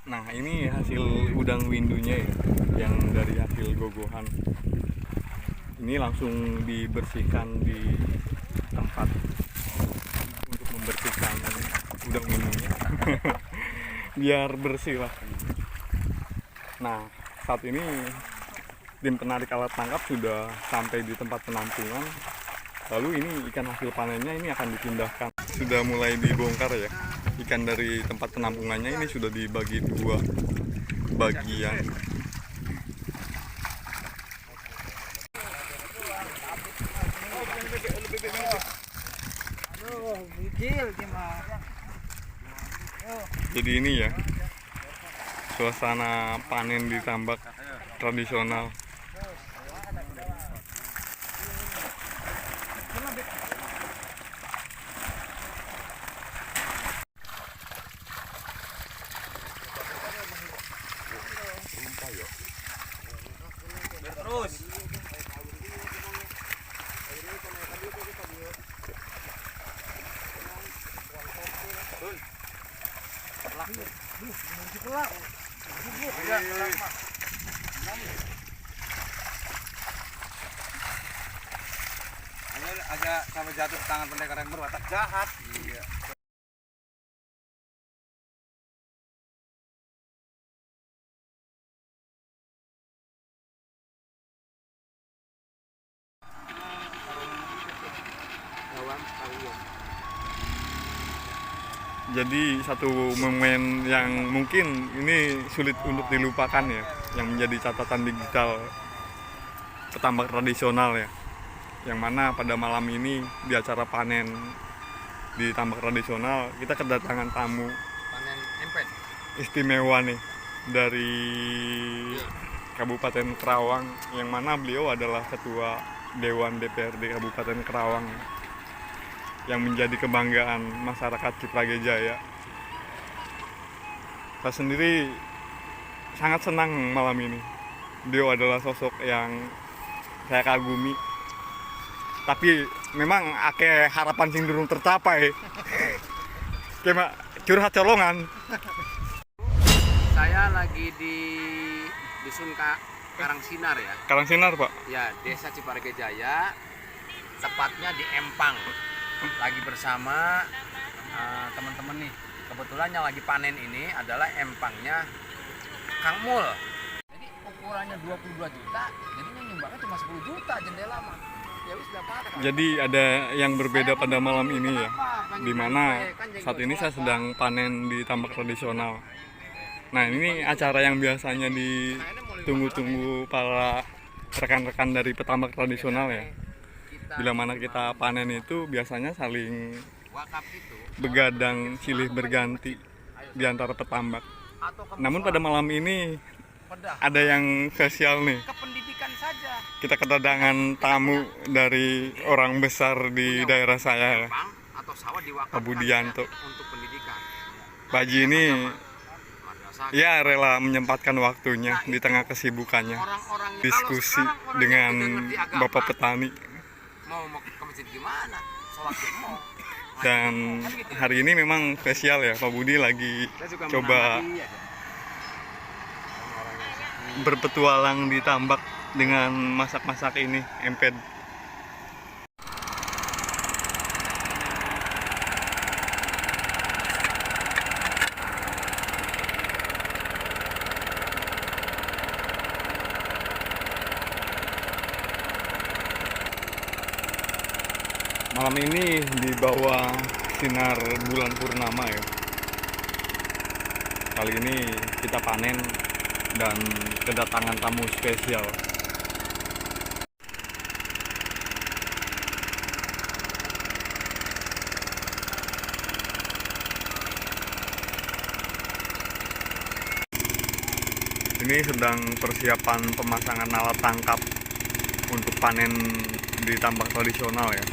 Nah, ini hasil udang windunya ya, yang dari hasil gogohan. Ini langsung dibersihkan di tempat untuk membersihkan udang windunya. Biar bersih lah. Nah, saat ini tim penarik alat tangkap sudah sampai di tempat penampungan. Lalu ini ikan hasil panennya ini akan dipindahkan. Sudah mulai dibongkar ya. Ikan dari tempat penampungannya ini sudah dibagi dua bagian. Jadi ini ya suasana panen di tambak tradisional. Terus. Agak sampai jatuh ke tangan pendekar yang berwatak jahat. Iya. Jadi satu momen yang mungkin ini sulit untuk dilupakan ya, yang menjadi catatan digital petambak tradisional ya, yang mana pada malam ini di acara panen di tambak tradisional kita kedatangan tamu Panen empet. istimewa nih dari Kabupaten Kerawang, yang mana beliau adalah ketua Dewan DPRD Kabupaten Kerawang, yang menjadi kebanggaan masyarakat Ciprage Jaya. Saya sendiri sangat senang malam ini. Beliau adalah sosok yang saya kagumi. Tapi memang ake harapan sing durung tercapai. Kayak curhat colongan. Saya lagi di Dusun Karangsinar ya. Karangsinar, Pak. Ya, Desa Ciprage Jaya. Tepatnya di Empang. Lagi bersama teman-teman nih. Kebetulan yang lagi panen ini adalah empangnya Kang Mul. Jadi ukurannya 22 juta, jadinya nyumbangnya cuma 10 juta jendela mah. Ya wis enggak apa-apa. Jadi ada yang berbeda pada malam ini ya, di mana saat ini saya sedang panen di tambak tradisional. Nah, ini acara yang biasanya ditunggu-tunggu para rekan-rekan dari petambak tradisional ya. Bila mana kita panen itu biasanya saling begadang silih berganti di antara petambak. Namun pada malam ini ada yang spesial nih. Kependidikan saja. Kita kedatangan tamu dari orang besar di daerah saya ya, Atau sawah Pak Budianto. untuk pendidikan. Pak Haji ini Madrasah. ya rela menyempatkan waktunya di tengah kesibukannya Orang-orang diskusi dengan Bapak petani. mau ke masjid gimana? Sholat ya mau. Dan hari ini memang spesial ya, Pak Budi lagi coba berpetualang di tambak dengan masak-masak ini, emped. Malam ini di bawah sinar bulan purnama ya. Kali ini kita panen dan kedatangan tamu spesial. Ini sedang persiapan pemasangan alat tangkap untuk panen di tambak tradisional ya.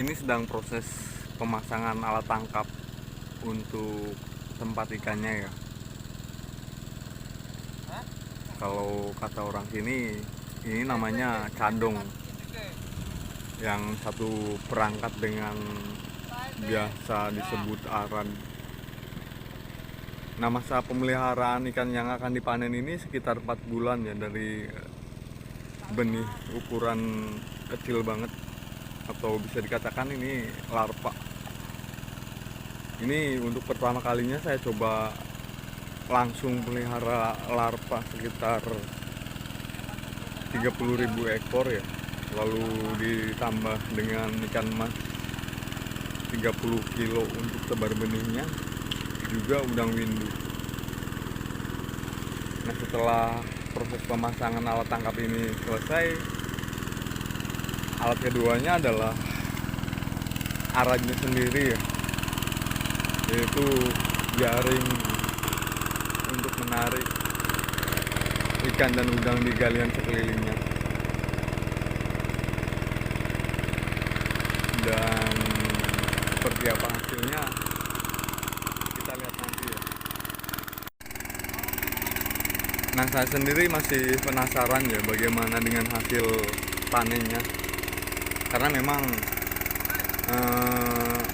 Ini sedang proses pemasangan alat tangkap untuk tempat ikannya ya. Kalau kata orang sini, ini namanya cadong. Yang satu perangkat dengan biasa disebut arad. Nah, masa pemeliharaan ikan yang akan dipanen ini sekitar 4 bulan ya, dari benih ukuran kecil banget, atau bisa dikatakan ini larva. Ini untuk pertama kalinya saya coba langsung pelihara larva sekitar 30.000 ekor ya, lalu ditambah dengan ikan mas 30 kilo untuk tebar benihnya, juga udang windu. Nah, setelah proses pemasangan alat tangkap ini selesai, alat keduanya adalah aradnya sendiri ya, yaitu jaring untuk menarik ikan dan udang di galian sekelilingnya. Dan seperti apa hasilnya kita lihat nanti ya. Nah, saya sendiri masih penasaran ya bagaimana dengan hasil panennya, karena memang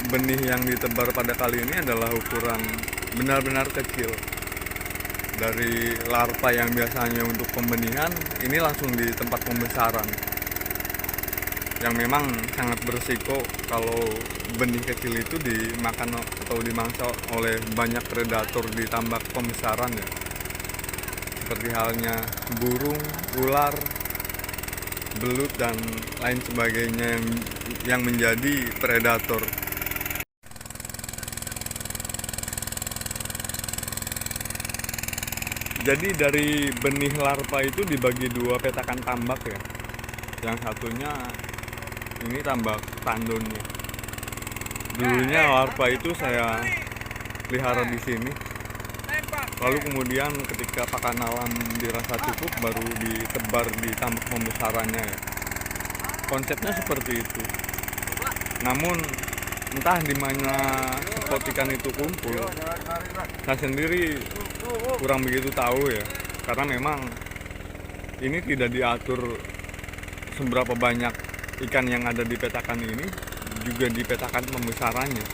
benih yang ditebar pada kali ini adalah ukuran benar-benar kecil. Dari larva yang biasanya untuk pembenihan, ini langsung di tempat pembesaran, yang memang sangat berisiko kalau benih kecil itu dimakan atau dimangsa oleh banyak predator di tambak pembesaran ya, seperti halnya burung, ular, belut, dan lain sebagainya yang menjadi predator. Jadi dari benih larva itu dibagi dua petakan tambak ya. Yang satunya ini tambak tandonnya. Dulunya larva itu saya pelihara di sini. Lalu kemudian ketika pakan alam dirasa cukup, baru ditebar di tambak pembesarannya ya. Konsepnya seperti itu. Namun entah di mana spot ikan itu kumpul, saya sendiri kurang begitu tahu ya, karena memang ini tidak diatur seberapa banyak ikan yang ada di petakan ini, juga di petakan pembesarannya.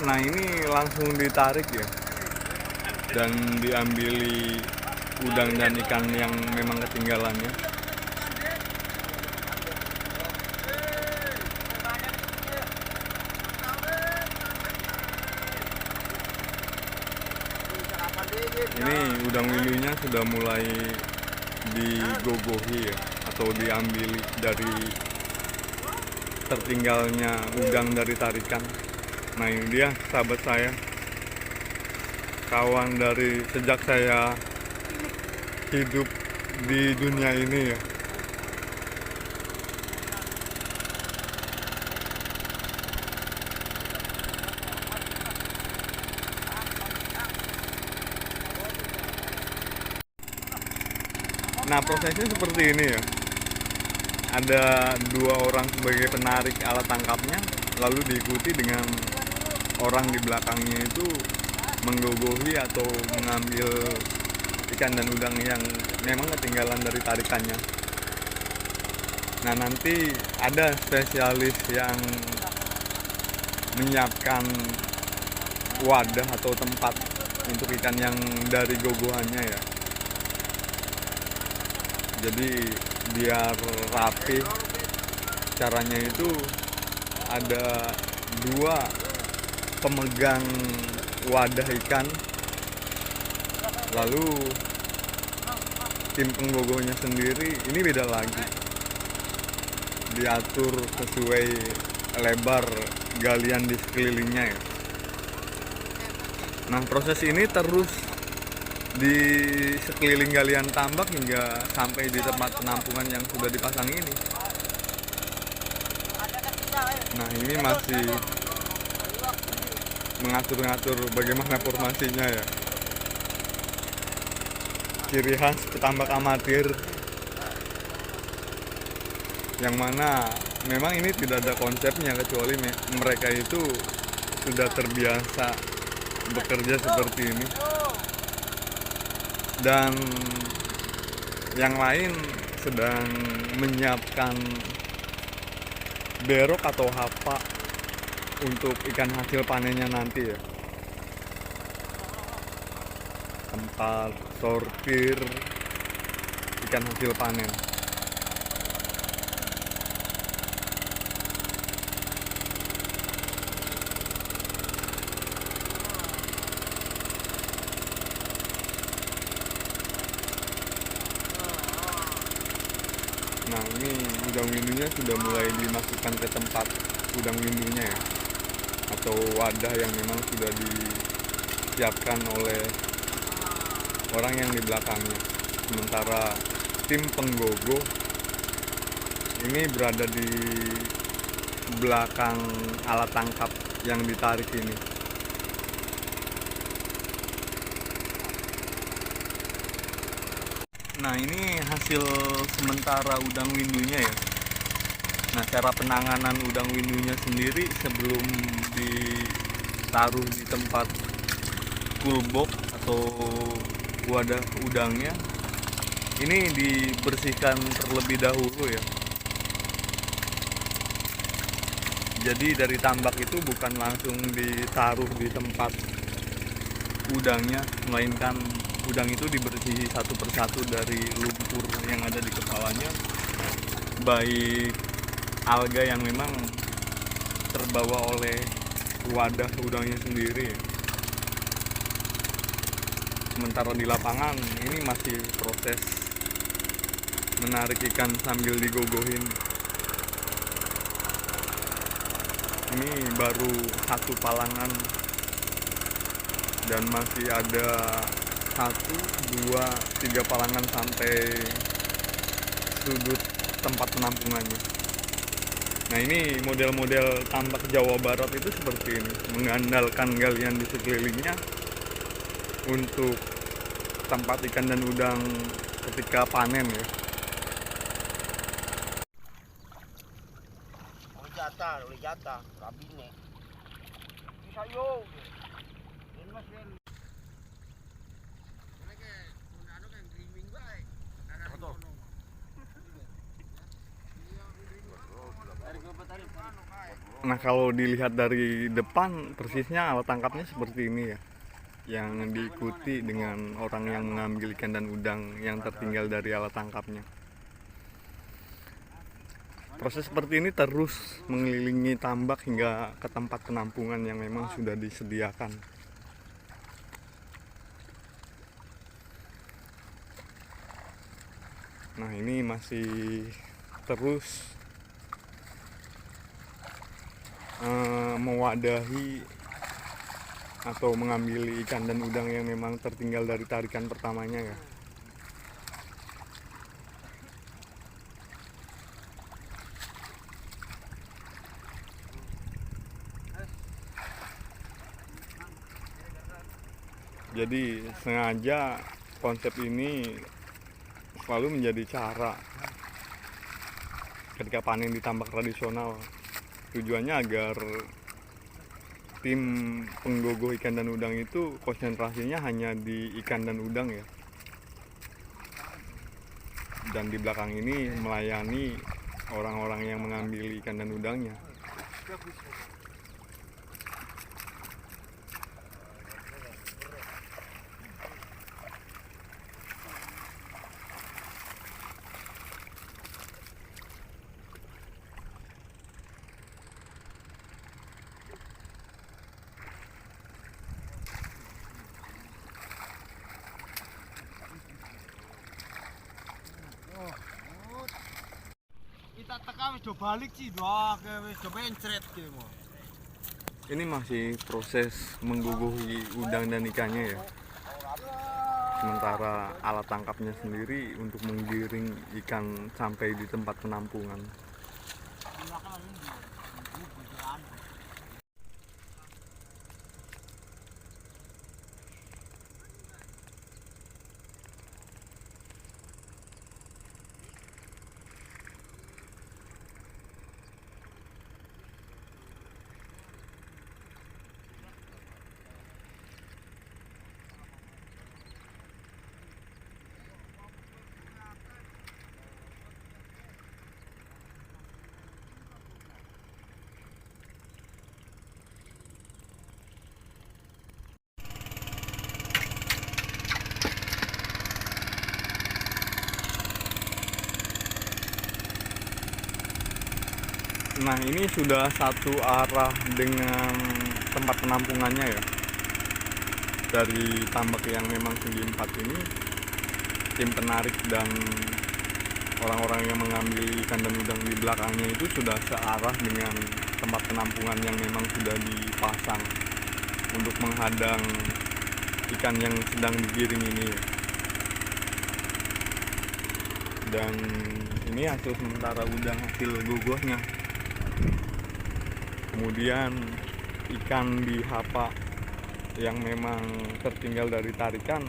Nah, ini langsung ditarik ya, dan diambili udang dan ikan yang memang ketinggalannya. Ini udang windunya sudah mulai digogohi ya, atau diambili dari tertinggalnya udang dari tarikan. Nah, ini dia sahabat saya, kawan dari sejak saya hidup di dunia ini ya. Nah, prosesnya seperti ini ya. Ada 2 orang sebagai penarik alat tangkapnya, lalu diikuti dengan orang di belakangnya itu menggogohi atau mengambil ikan dan udang yang memang ketinggalan dari tarikannya. Nah, nanti ada spesialis yang menyiapkan wadah atau tempat untuk ikan yang dari gogohannya ya. Jadi biar rapi, caranya itu ada 2 pemegang wadah ikan, lalu tim penggogohnya sendiri ini beda lagi, diatur sesuai lebar galian di sekelilingnya ya. Nah, proses ini terus di sekeliling galian tambak hingga sampai di tempat penampungan yang sudah dipasang ini. Nah, ini masih mengatur-ngatur bagaimana formasinya ya. ciri khas petambak amatir, yang mana memang ini tidak ada konsepnya kecuali mereka itu sudah terbiasa bekerja seperti ini, dan yang lain sedang menyiapkan berok atau hapa untuk ikan hasil panennya nanti ya. Tempat sortir ikan hasil panen. Nah, ini udang windunya sudah mulai dimasukkan ke tempat udang windunya ya, atau wadah yang memang sudah disiapkan oleh orang yang di belakangnya. Sementara tim penggogo ini berada di belakang alat tangkap yang ditarik ini. Nah, ini hasil sementara udang windunya ya. Nah, cara penanganan udang windunya sendiri sebelum ditaruh di tempat cool box atau wadah udangnya, ini dibersihkan terlebih dahulu ya. Jadi dari tambak itu bukan langsung ditaruh di tempat udangnya, melainkan udang itu dibersihi satu persatu dari lumpur yang ada di kepalanya, baik alga yang memang terbawa oleh wadah udangnya sendiri. Sementara di lapangan ini masih proses menarik ikan sambil digogohin. Ini baru satu palangan dan masih ada 1, 2, 3 palangan sampai sudut tempat penampungannya. Nah, ini model-model tambak Jawa Barat itu seperti ini, mengandalkan galian di sekelilingnya untuk tempat ikan dan udang ketika panen ya. Oleh jatah, kabine. Bisa yo. Mas Ben. Nah, kalau dilihat dari depan persisnya alat tangkapnya seperti ini ya, yang diikuti dengan orang yang mengambil ikan dan udang yang tertinggal dari alat tangkapnya. Proses seperti ini terus mengelilingi tambak hingga ke tempat penampungan yang memang sudah disediakan. Nah, ini masih terus mewadahi atau mengambil ikan dan udang yang memang tertinggal dari tarikan pertamanya ya. Jadi sengaja konsep ini selalu menjadi cara ketika panen di tambak tradisional. Tujuannya agar tim penggogoh ikan dan udang itu konsentrasinya hanya di ikan dan udang ya. Dan di belakang ini melayani orang-orang yang mengambil ikan dan udangnya. Kita tekan wis do balik sih, wis do pencret gitu. Ini masih proses menggogohi udang dan ikannya ya. Sementara alat tangkapnya sendiri untuk menggiring ikan sampai di tempat penampungan. Nah, ini sudah satu arah dengan tempat penampungannya ya. Dari tambak yang memang segi 4 ini, tim penarik dan orang-orang yang mengambil ikan dan udang di belakangnya itu sudah searah dengan tempat penampungan yang memang sudah dipasang untuk menghadang ikan yang sedang digiring ini ya. Dan ini hasil sementara udang hasil gogohnya. Kemudian ikan di hapa yang memang tertinggal dari tarikan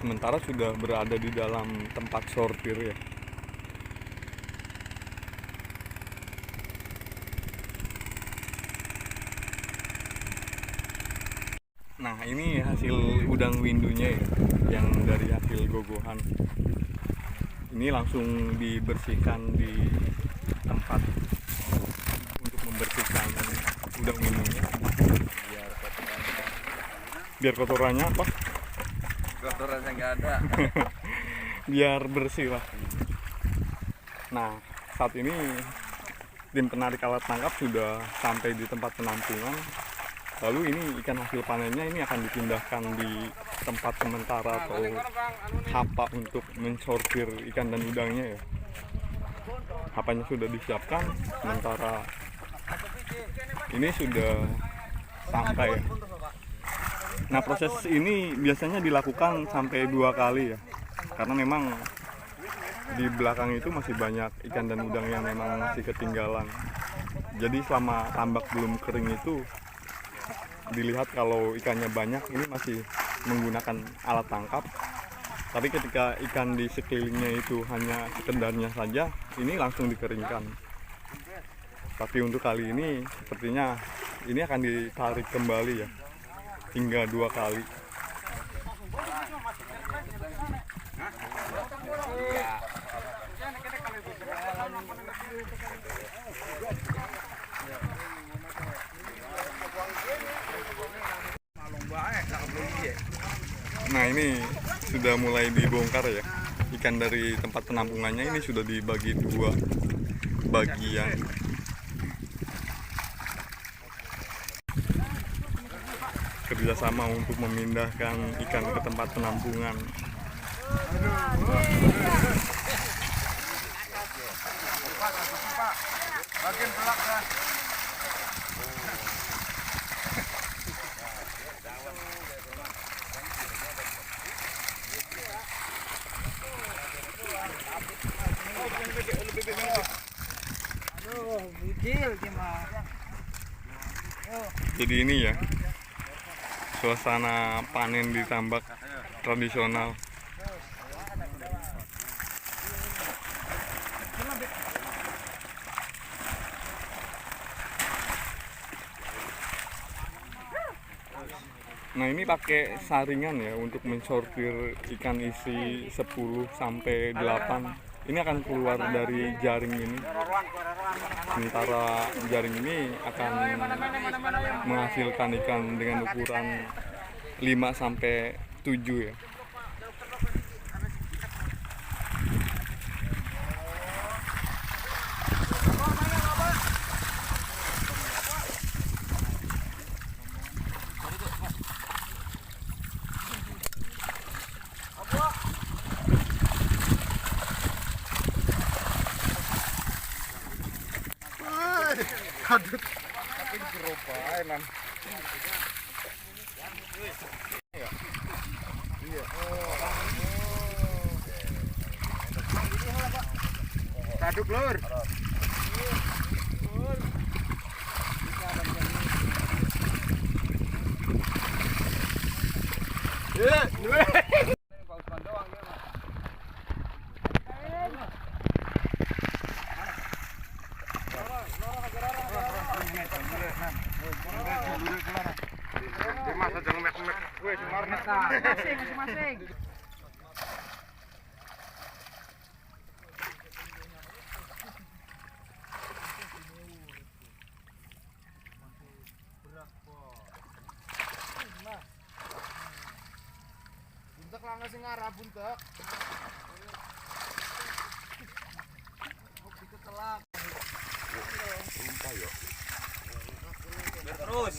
sementara sudah berada di dalam tempat sortir ya. Nah, ini hasil udang windunya ya, yang dari hasil gogohan. Ini langsung dibersihkan di tempat untuk membersihkan udang windunya. Biar kotorannya apa? Kotorannya nggak ada. Biar bersih lah. Nah, saat ini tim penarik alat tangkap sudah sampai di tempat penampungan. Lalu ini ikan hasil panennya ini akan dipindahkan di tempat sementara atau hapa untuk mensortir ikan dan udangnya ya. Hapanya sudah disiapkan, sementara ini sudah sampai ya. Nah, proses ini biasanya dilakukan sampai 2 kali ya, karena memang di belakang itu masih banyak ikan dan udang yang memang masih ketinggalan. Jadi selama tambak belum kering itu dilihat kalau ikannya banyak, ini masih menggunakan alat tangkap. Tapi ketika ikan di sekelilingnya itu hanya sekedarnya saja, ini langsung dikeringkan. Tapi untuk kali ini sepertinya ini akan ditarik kembali ya, hingga 2 kali. Nah, ini sudah mulai dibongkar ya. Ikan dari tempat penampungannya ini sudah dibagi 2 bagian. Kerjasama untuk memindahkan ikan ke tempat penampungan. Bagian belakang. Jadi ini ya suasana panen di tambak tradisional. Nah, ini pakai saringan ya untuk mensortir ikan isi 10 sampai 8. Ini akan keluar dari jaring ini. Sementara jaring ini akan menghasilkan ikan dengan ukuran 5 sampai 7 ya. Kadut. Tapi gerobak enan. Iya. Kaduk lur. Masing-masing. Buntek langga sing arah buntek. Oh, diketelak. Terus.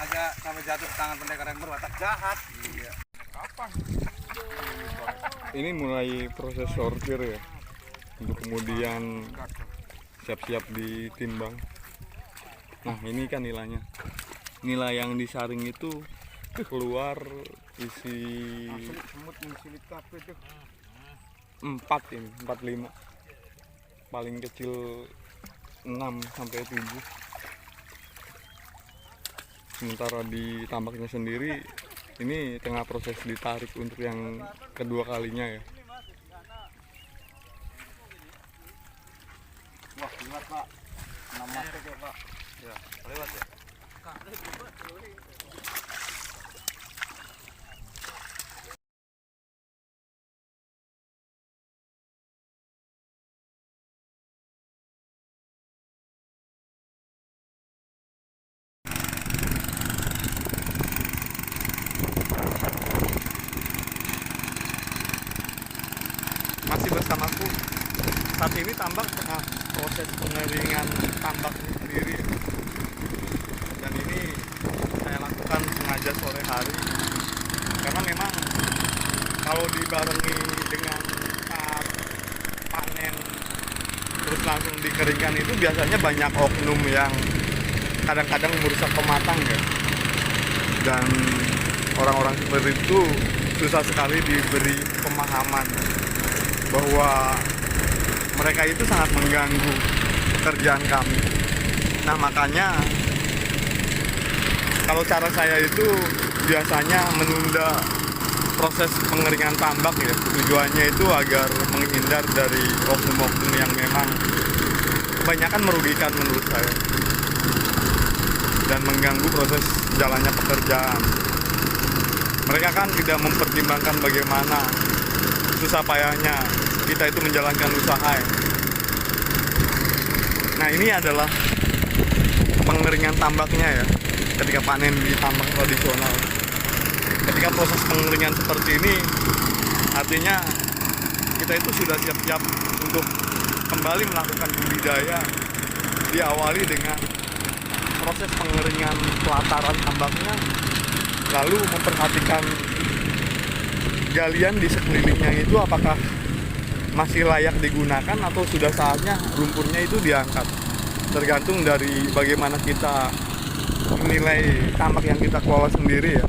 Agak sampai jatuh di tangan pendekar yang berwatak jahat. Iya. Ini mulai proses sortir ya, untuk kemudian siap-siap ditimbang. Nah ini kan nilainya, nilai yang disaring itu keluar isi Semut mensilit kabeh tuh. 4 ini, 45, paling kecil 6 sampai 7. Sementara di tambaknya sendiri ini tengah proses ditarik untuk yang kedua kalinya ya. Wah, lihat Pak. Nama ya Pak. Ya, lewat ya. Masih bersamaku. Saat ini tambak tengah proses pengeringan tambak sendiri. Dan ini saya lakukan sengaja sore hari. Karena memang kalau dibarengi dengan saat panen terus langsung dikeringkan itu biasanya banyak oknum yang kadang-kadang merusak pematang ya. Dan orang-orang seperti itu susah sekali diberi pemahaman bahwa mereka itu sangat mengganggu pekerjaan kami. Nah makanya kalau cara saya itu biasanya menunda proses pengeringan tambak ya, tujuannya itu agar menghindar dari oknum-oknum yang memang kebanyakan merugikan menurut saya dan mengganggu proses jalannya pekerjaan. Mereka kan tidak mempertimbangkan bagaimana susah payahnya kita itu menjalankan usaha ya. Nah ini adalah pengeringan tambaknya ya, ketika panen di tambak tradisional. Ketika proses pengeringan seperti ini, artinya kita itu sudah siap-siap untuk kembali melakukan budidaya. Diawali dengan proses pengeringan pelataran tambaknya, lalu memperhatikan galian di sekelilingnya itu apakah masih layak digunakan atau sudah saatnya lumpurnya itu diangkat. Tergantung dari bagaimana kita menilai tambak yang kita kelola sendiri ya.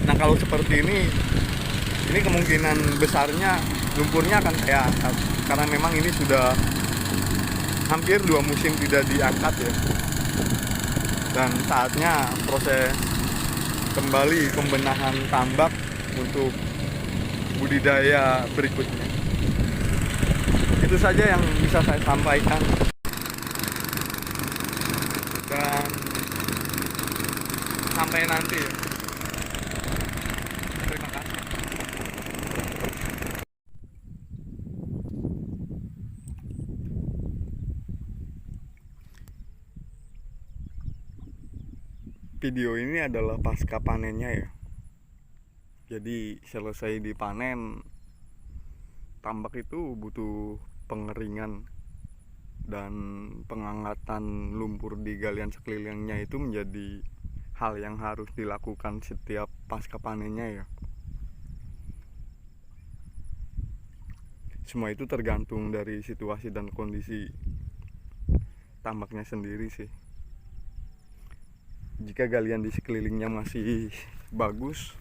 Nah kalau seperti ini kemungkinan besarnya lumpurnya akan saya angkat karena memang ini sudah hampir 2 musim tidak diangkat ya. Dan saatnya proses kembali pembenahan tambak untuk budidaya berikutnya. Itu saja yang bisa saya sampaikan. Dan sampai nanti ya. Terima kasih. Video ini adalah pasca panennya ya. Jadi selesai dipanen, tambak itu butuh pengeringan dan pengangkatan lumpur di galian sekelilingnya itu menjadi hal yang harus dilakukan setiap pasca panennya ya. Semua itu tergantung dari situasi dan kondisi tambaknya sendiri sih. Jika galian di sekelilingnya masih bagus,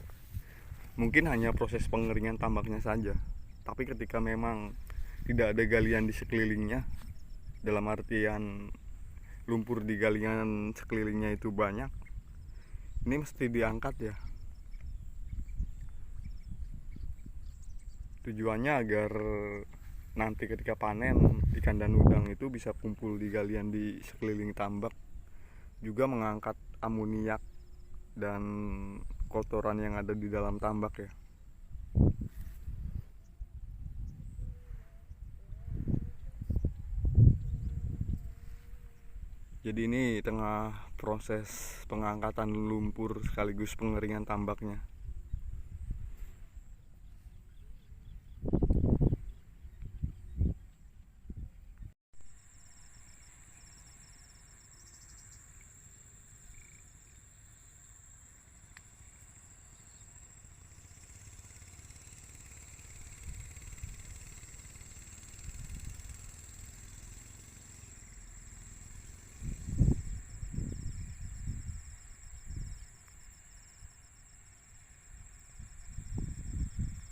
mungkin hanya proses pengeringan tambaknya saja. Tapi ketika memang tidak ada galian di sekelilingnya, dalam artian lumpur di galian sekelilingnya itu banyak, ini mesti diangkat ya. Tujuannya agar nanti ketika panen ikan dan udang itu bisa kumpul di galian di sekeliling tambak, juga mengangkat amoniak dan kotoran yang ada di dalam tambak ya. Jadi ini tengah proses pengangkatan lumpur sekaligus pengeringan tambaknya.